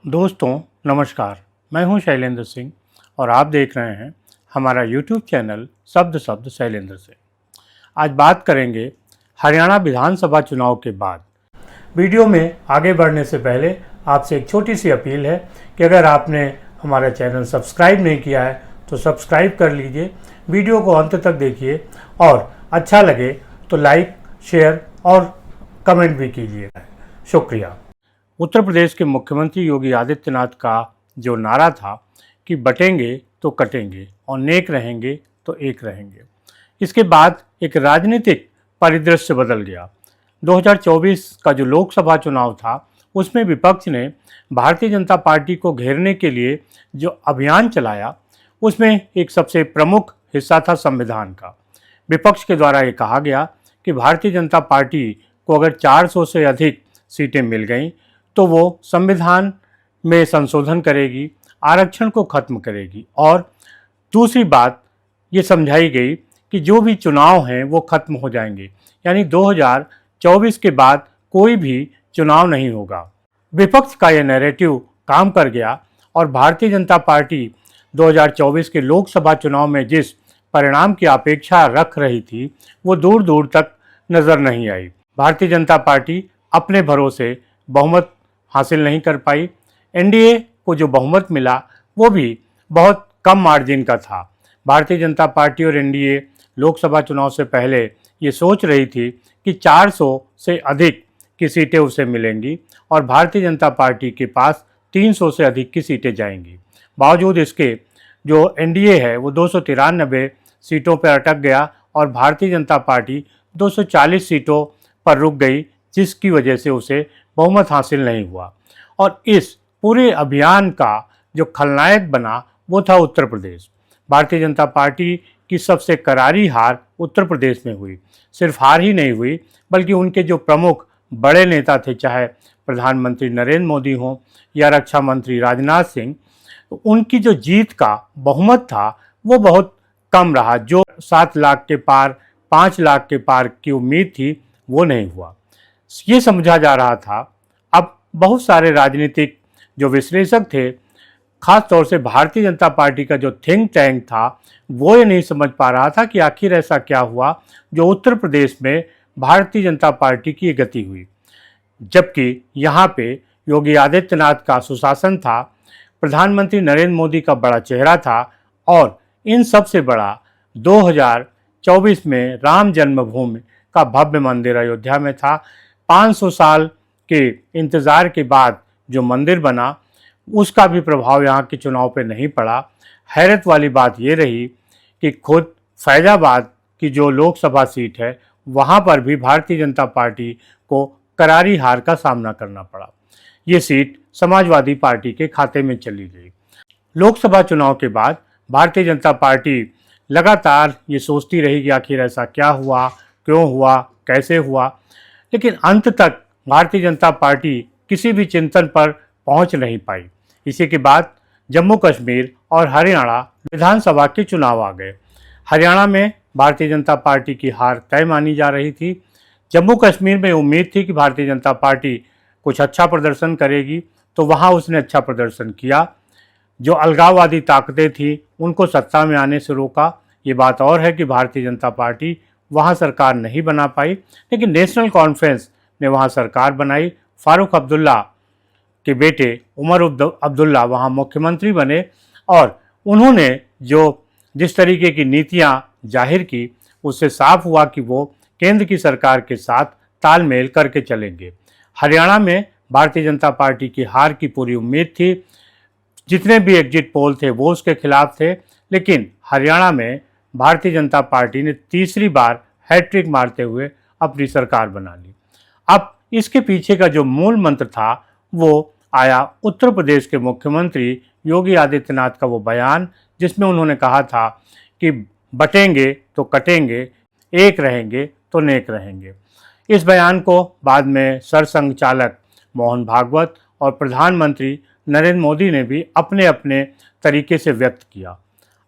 दोस्तों नमस्कार। मैं हूं शैलेंद्र सिंह और आप देख रहे हैं हमारा यूट्यूब चैनल शब्द शब्द शैलेंद्र से। आज बात करेंगे हरियाणा विधानसभा चुनाव के बाद। वीडियो में आगे बढ़ने से पहले आपसे एक छोटी सी अपील है कि अगर आपने हमारा चैनल सब्सक्राइब नहीं किया है तो सब्सक्राइब कर लीजिए, वीडियो को अंत तक देखिए और अच्छा लगे तो लाइक, शेयर और कमेंट भी कीजिएगा। शुक्रिया। उत्तर प्रदेश के मुख्यमंत्री योगी आदित्यनाथ का जो नारा था कि बटेंगे तो कटेंगे और नेक रहेंगे तो एक रहेंगे, इसके बाद एक राजनीतिक परिदृश्य बदल गया। 2024 का जो लोकसभा चुनाव था उसमें विपक्ष ने भारतीय जनता पार्टी को घेरने के लिए जो अभियान चलाया उसमें एक सबसे प्रमुख हिस्सा था संविधान का। विपक्ष के द्वारा ये कहा गया कि भारतीय जनता पार्टी को अगर 400 से अधिक सीटें मिल गईं तो वो संविधान में संशोधन करेगी, आरक्षण को खत्म करेगी और दूसरी बात ये समझाई गई कि जो भी चुनाव हैं वो खत्म हो जाएंगे, यानी 2024 के बाद कोई भी चुनाव नहीं होगा। विपक्ष का यह नैरेटिव काम कर गया और भारतीय जनता पार्टी 2024 के लोकसभा चुनाव में जिस परिणाम की अपेक्षा रख रही थी वो दूर दूर तक नजर नहीं आई। भारतीय जनता पार्टी अपने भरोसे बहुमत हासिल नहीं कर पाई। एनडीए को जो बहुमत मिला वो भी बहुत कम मार्जिन का था। भारतीय जनता पार्टी और एनडीए लोकसभा चुनाव से पहले ये सोच रही थी कि 400 से अधिक की सीटें उसे मिलेंगी और भारतीय जनता पार्टी के पास 300 से अधिक की सीटें जाएंगी। बावजूद इसके जो एनडीए है वो 293 सीटों पर अटक गया और भारतीय जनता पार्टी 240 सीटों पर रुक गई, जिसकी वजह से उसे बहुमत हासिल नहीं हुआ। और इस पूरे अभियान का जो खलनायक बना वो था उत्तर प्रदेश। भारतीय जनता पार्टी की सबसे करारी हार उत्तर प्रदेश में हुई। सिर्फ हार ही नहीं हुई बल्कि उनके जो प्रमुख बड़े नेता थे, चाहे प्रधानमंत्री नरेंद्र मोदी हों या रक्षा मंत्री राजनाथ सिंह, उनकी जो जीत का बहुमत था वो बहुत कम रहा। जो 7 लाख के पार, 5 लाख के पार की उम्मीद थी वो नहीं हुआ। ये समझा जा रहा था। अब बहुत सारे राजनीतिक जो विश्लेषक थे, खास तौर से भारतीय जनता पार्टी का जो थिंक टैंक था, वो ये नहीं समझ पा रहा था कि आखिर ऐसा क्या हुआ जो उत्तर प्रदेश में भारतीय जनता पार्टी की गति हुई, जबकि यहाँ पे योगी आदित्यनाथ का सुशासन था, प्रधानमंत्री नरेंद्र मोदी का बड़ा चेहरा था और इन सबसे बड़ा 2024 में राम जन्मभूमि का भव्य मंदिर अयोध्या में था। 500 साल के इंतज़ार के बाद जो मंदिर बना उसका भी प्रभाव यहाँ के चुनाव पे नहीं पड़ा। हैरत वाली बात ये रही कि खुद फैजाबाद की जो लोकसभा सीट है वहाँ पर भी भारतीय जनता पार्टी को करारी हार का सामना करना पड़ा। ये सीट समाजवादी पार्टी के खाते में चली गई। लोकसभा चुनाव के बाद भारतीय जनता पार्टी लगातार ये सोचती रही कि आखिर ऐसा क्या हुआ, क्यों हुआ, कैसे हुआ, लेकिन अंत तक भारतीय जनता पार्टी किसी भी चिंतन पर पहुंच नहीं पाई। इसी के बाद जम्मू कश्मीर और हरियाणा विधानसभा के चुनाव आ गए। हरियाणा में भारतीय जनता पार्टी की हार तय मानी जा रही थी। जम्मू कश्मीर में उम्मीद थी कि भारतीय जनता पार्टी कुछ अच्छा प्रदर्शन करेगी, तो वहाँ उसने अच्छा प्रदर्शन किया। जो अलगाववादी ताकतें थी उनको सत्ता में आने से रोका। ये बात और है कि भारतीय जनता पार्टी वहाँ सरकार नहीं बना पाई, लेकिन नेशनल कॉन्फ्रेंस ने वहाँ सरकार बनाई। फारूक अब्दुल्ला के बेटे उमर अब्दुल्ला वहाँ मुख्यमंत्री बने और उन्होंने जिस तरीके की नीतियाँ जाहिर की उससे साफ हुआ कि वो केंद्र की सरकार के साथ तालमेल करके चलेंगे। हरियाणा में भारतीय जनता पार्टी की हार की पूरी उम्मीद थी। जितने भी एग्जिट पोल थे वो उसके खिलाफ थे, लेकिन हरियाणा में भारतीय जनता पार्टी ने तीसरी बार हैट्रिक मारते हुए अपनी सरकार बना ली। अब इसके पीछे का जो मूल मंत्र था वो आया उत्तर प्रदेश के मुख्यमंत्री योगी आदित्यनाथ का वो बयान, जिसमें उन्होंने कहा था कि बटेंगे तो कटेंगे, एक रहेंगे तो नेक रहेंगे। इस बयान को बाद में सरसंघ चालक मोहन भागवत और प्रधानमंत्री नरेंद्र मोदी ने भी अपने अपने तरीके से व्यक्त किया।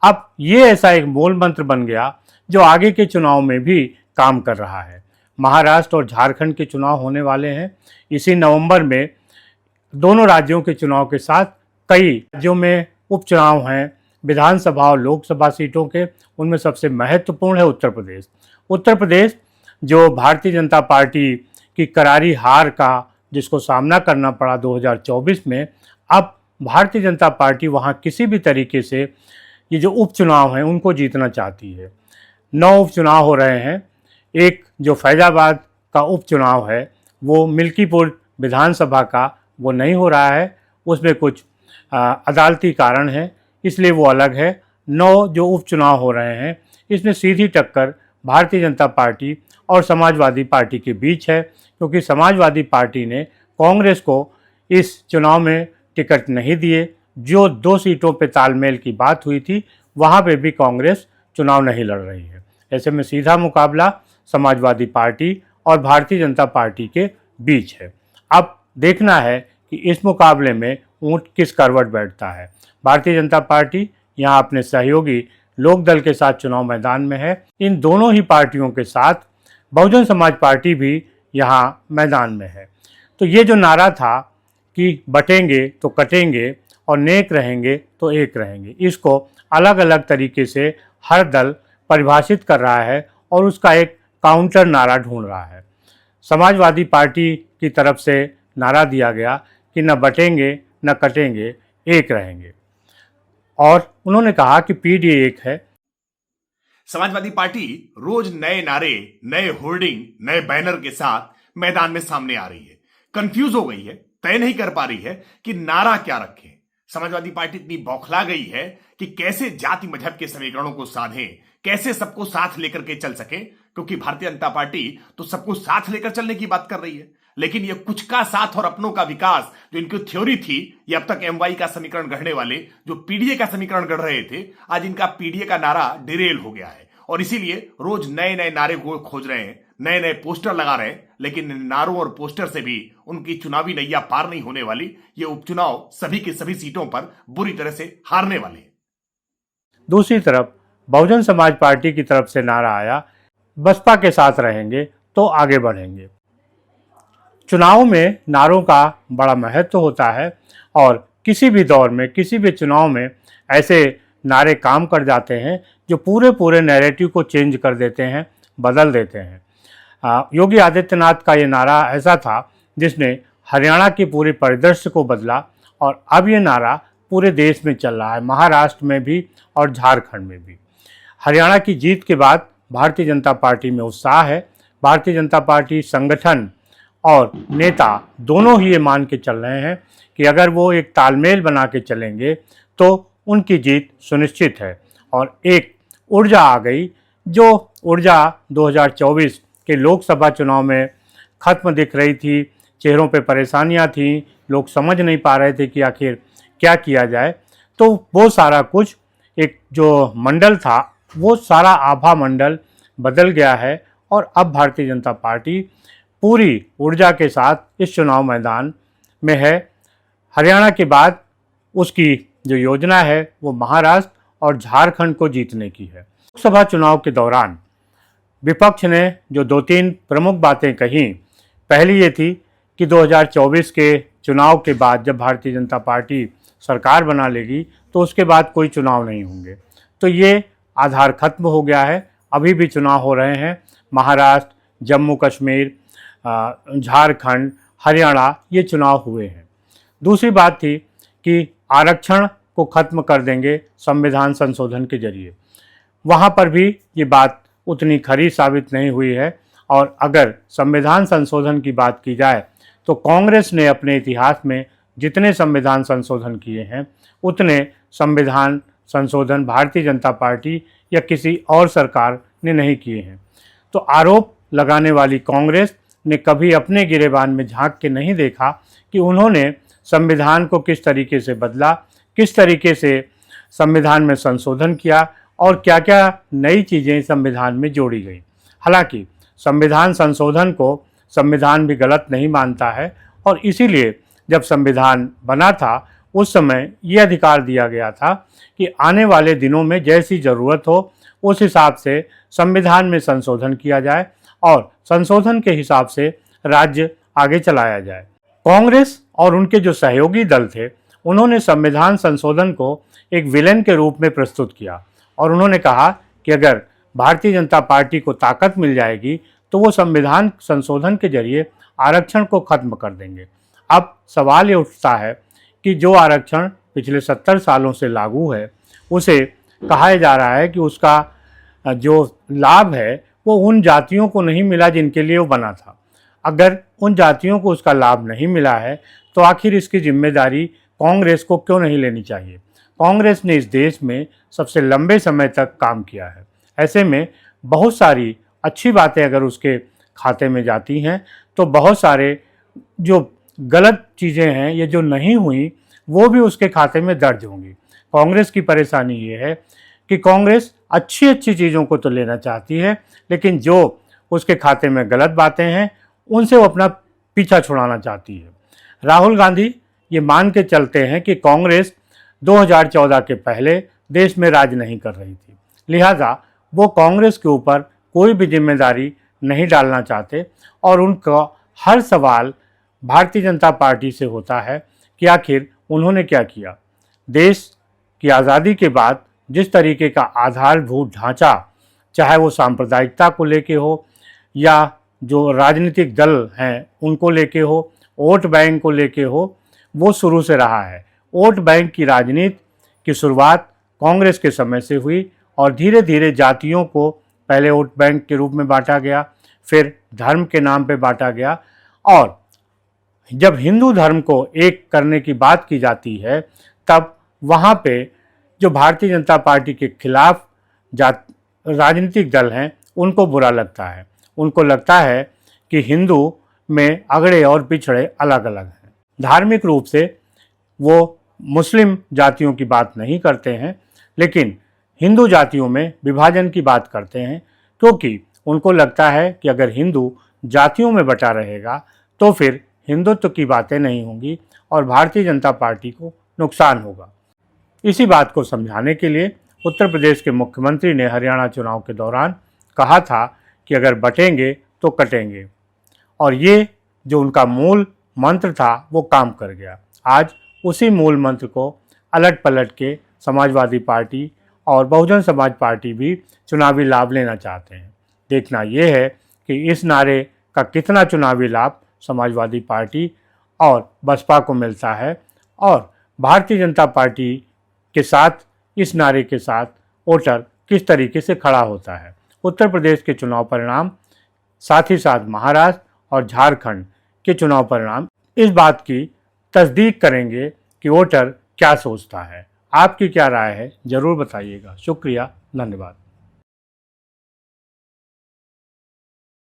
अब ये ऐसा एक मूल मंत्र बन गया जो आगे के चुनाव में भी काम कर रहा है। महाराष्ट्र और झारखंड के चुनाव होने वाले हैं। इसी नवंबर में दोनों राज्यों के चुनाव के साथ कई राज्यों में उपचुनाव हैं विधानसभा और लोकसभा सीटों के। उनमें सबसे महत्वपूर्ण है उत्तर प्रदेश। उत्तर प्रदेश जो भारतीय जनता पार्टी की करारी हार का जिसको सामना करना पड़ा 2024 में, अब भारतीय जनता पार्टी वहाँ किसी भी तरीके से ये जो उपचुनाव हैं उनको जीतना चाहती है। 9 उपचुनाव हो रहे हैं। एक जो फैजाबाद का उपचुनाव है वो मिल्कीपुर विधानसभा का वो नहीं हो रहा है, उसमें कुछ अदालती कारण है, इसलिए वो अलग है। 9 जो उपचुनाव हो रहे हैं इसमें सीधी टक्कर भारतीय जनता पार्टी और समाजवादी पार्टी के बीच है, क्योंकि समाजवादी पार्टी ने कांग्रेस को इस चुनाव में टिकट नहीं दिए। जो 2 सीटों पे तालमेल की बात हुई थी वहाँ पे भी कांग्रेस चुनाव नहीं लड़ रही है। ऐसे में सीधा मुकाबला समाजवादी पार्टी और भारतीय जनता पार्टी के बीच है। अब देखना है कि इस मुकाबले में ऊंट किस करवट बैठता है। भारतीय जनता पार्टी यहाँ अपने सहयोगी लोकदल के साथ चुनाव मैदान में है। इन दोनों ही पार्टियों के साथ बहुजन समाज पार्टी भी यहाँ मैदान में है। तो ये जो नारा था कि बटेंगे तो कटेंगे और नेक रहेंगे तो एक रहेंगे, इसको अलग अलग तरीके से हर दल परिभाषित कर रहा है और उसका एक काउंटर नारा ढूंढ रहा है। समाजवादी पार्टी की तरफ से नारा दिया गया कि न बटेंगे न कटेंगे, एक रहेंगे, और उन्होंने कहा कि पीडीए एक है। समाजवादी पार्टी रोज नए नारे, नए होर्डिंग, नए बैनर के साथ मैदान में सामने आ रही है। कंफ्यूज हो गई है, तय नहीं कर पा रही है कि नारा क्या रखें। समाजवादी पार्टी इतनी बौखला गई है कि कैसे जाति मजहब के समीकरणों को साधें, कैसे सबको साथ लेकर के चल सके, क्योंकि भारतीय जनता पार्टी तो सबको साथ लेकर चलने की बात कर रही है, लेकिन ये कुछ का साथ और अपनों का विकास जो इनकी थ्योरी थी, ये अब तक एमवाई का समीकरण गढ़ने वाले जो पीडीए का समीकरण गढ़ रहे थे, आज इनका पीडीए का नारा डिरेल हो गया है और इसीलिए रोज नए नए नारे को खोज रहे हैं, नए नए पोस्टर लगा रहे हैं, लेकिन इन नारों और पोस्टर से भी उनकी चुनावी नैया पार नहीं होने वाली। ये उपचुनाव सभी की सभी सीटों पर बुरी तरह से हारने वाले हैं। दूसरी तरफ बहुजन समाज पार्टी की तरफ से नारा आया, बसपा के साथ रहेंगे तो आगे बढ़ेंगे। चुनाव में नारों का बड़ा महत्व होता है और किसी भी दौर में, किसी भी चुनाव में ऐसे नारे काम कर जाते हैं जो पूरे पूरे नैरेटिव को चेंज कर देते हैं, बदल देते हैं। योगी आदित्यनाथ का ये नारा ऐसा था जिसने हरियाणा की पूरी परिदृश्य को बदला और अब ये नारा पूरे देश में चल रहा है, महाराष्ट्र में भी और झारखंड में भी। हरियाणा की जीत के बाद भारतीय जनता पार्टी में उत्साह है। भारतीय जनता पार्टी संगठन और नेता दोनों ही ये मान के चल रहे हैं कि अगर वो एक तालमेल बना के चलेंगे तो उनकी जीत सुनिश्चित है। और एक ऊर्जा आ गई, जो ऊर्जा 2024 के लोकसभा चुनाव में खत्म दिख रही थी। चेहरों पे परेशानियां थीं, लोग समझ नहीं पा रहे थे कि आखिर क्या किया जाए। तो वो सारा कुछ, एक जो मंडल था वो सारा आभा मंडल बदल गया है और अब भारतीय जनता पार्टी पूरी ऊर्जा के साथ इस चुनाव मैदान में है। हरियाणा के बाद उसकी जो योजना है वो महाराष्ट्र और झारखंड को जीतने की है। लोकसभा चुनाव के दौरान विपक्ष ने जो 2-3 प्रमुख बातें कहीं, पहली ये थी कि 2024 के चुनाव के बाद जब भारतीय जनता पार्टी सरकार बना लेगी तो उसके बाद कोई चुनाव नहीं होंगे। तो ये आधार खत्म हो गया है। अभी भी चुनाव हो रहे हैं, महाराष्ट्र, जम्मू कश्मीर, झारखंड, हरियाणा, ये चुनाव हुए हैं। दूसरी बात थी कि आरक्षण को खत्म कर देंगे संविधान संशोधन के जरिए। वहाँ पर भी ये बात उतनी खरी साबित नहीं हुई है और अगर संविधान संशोधन की बात की जाए तो कांग्रेस ने अपने इतिहास में जितने संविधान संशोधन किए हैं उतने संविधान संशोधन भारतीय जनता पार्टी या किसी और सरकार ने नहीं किए हैं। तो आरोप लगाने वाली कांग्रेस ने कभी अपने गिरेबान में झांक के नहीं देखा कि उन्होंने संविधान को किस तरीके से बदला, किस तरीके से संविधान में संशोधन किया और क्या क्या नई चीज़ें संविधान में जोड़ी गई। हालांकि संविधान संशोधन को संविधान भी गलत नहीं मानता है और इसीलिए जब संविधान बना था उस समय ये अधिकार दिया गया था कि आने वाले दिनों में जैसी ज़रूरत हो उस हिसाब से संविधान में संशोधन किया जाए और संशोधन के हिसाब से राज्य आगे चलाया जाए। कांग्रेस और उनके जो सहयोगी दल थे उन्होंने संविधान संशोधन को एक विलेन के रूप में प्रस्तुत किया और उन्होंने कहा कि अगर भारतीय जनता पार्टी को ताकत मिल जाएगी तो वो संविधान संशोधन के जरिए आरक्षण को खत्म कर देंगे। अब सवाल ये उठता है कि जो आरक्षण पिछले 70 सालों से लागू है उसे कहा जा रहा है कि उसका जो लाभ है वो उन जातियों को नहीं मिला जिनके लिए वो बना था। अगर उन जातियों को उसका लाभ नहीं मिला है तो आखिर इसकी जिम्मेदारी कांग्रेस को क्यों नहीं लेनी चाहिए। कांग्रेस ने इस देश में सबसे लंबे समय तक काम किया है। ऐसे में बहुत सारी अच्छी बातें अगर उसके खाते में जाती हैं तो बहुत सारे जो गलत चीज़ें हैं ये जो नहीं हुई वो भी उसके खाते में दर्ज होंगी। कांग्रेस की परेशानी ये है कि कांग्रेस अच्छी अच्छी चीज़ों को तो लेना चाहती है लेकिन जो उसके खाते में गलत बातें हैं उनसे वो अपना पीछा छुड़ाना चाहती है। राहुल गांधी ये मान के चलते हैं कि कांग्रेस 2014 के पहले देश में राज नहीं कर रही थी, लिहाजा वो कांग्रेस के ऊपर कोई भी जिम्मेदारी नहीं डालना चाहते और उनका हर सवाल भारतीय जनता पार्टी से होता है कि आखिर उन्होंने क्या किया। देश की आज़ादी के बाद जिस तरीके का आधारभूत ढांचा, चाहे वो सांप्रदायिकता को लेके हो या जो राजनीतिक दल हैं उनको लेके हो, वोट बैंक को लेके हो, वो शुरू से रहा है। वोट बैंक की राजनीति की शुरुआत कांग्रेस के समय से हुई और धीरे धीरे जातियों को पहले वोट बैंक के रूप में बांटा गया, फिर धर्म के नाम पे बांटा गया और जब हिंदू धर्म को एक करने की बात की जाती है तब वहाँ पे जो भारतीय जनता पार्टी के खिलाफ राजनीतिक दल हैं उनको बुरा लगता है। उनको लगता है कि हिंदू में अगड़े और पिछड़े अलग अलग हैं। धार्मिक रूप से वो मुस्लिम जातियों की बात नहीं करते हैं लेकिन हिंदू जातियों में विभाजन की बात करते हैं, क्योंकि उनको लगता है कि अगर हिंदू जातियों में बटा रहेगा तो फिर हिंदुत्व की बातें नहीं होंगी और भारतीय जनता पार्टी को नुकसान होगा। इसी बात को समझाने के लिए उत्तर प्रदेश के मुख्यमंत्री ने हरियाणा चुनाव के दौरान कहा था कि अगर बटेंगे तो कटेंगे और ये जो उनका मूल मंत्र था वो काम कर गया। आज उसी मूल मंत्र को अलट पलट के समाजवादी पार्टी और बहुजन समाज पार्टी भी चुनावी लाभ लेना चाहते हैं। देखना ये है कि इस नारे का कितना चुनावी लाभ समाजवादी पार्टी और बसपा को मिलता है और भारतीय जनता पार्टी के साथ इस नारे के साथ वोटर किस तरीके से खड़ा होता है। उत्तर प्रदेश के चुनाव परिणाम, साथ ही साथ महाराष्ट्र और झारखंड के चुनाव परिणाम इस बात की तस्दीक करेंगे कि वोटर क्या सोचता है। आपकी क्या राय है ज़रूर बताइएगा। शुक्रिया, धन्यवाद।